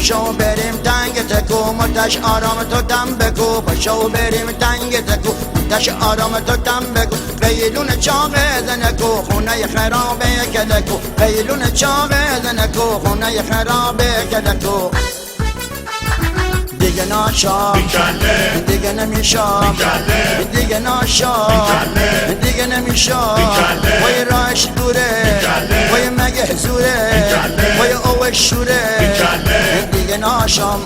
پاشو بریم تنگ تکو متش آرام تو دم بگو پاشو بریم تنگ تکو متش آرام تو دم بگو قیلون چاق زنکو خونه خرابه کلکو قیلون چاق زنکو خونه خرابه کلکو دیگه ناشام دیگه نمیشام دیگه ناشام دیگه نمیشام وای راش دوره وای مگه زوره وای اوش شوره دیگه ناشام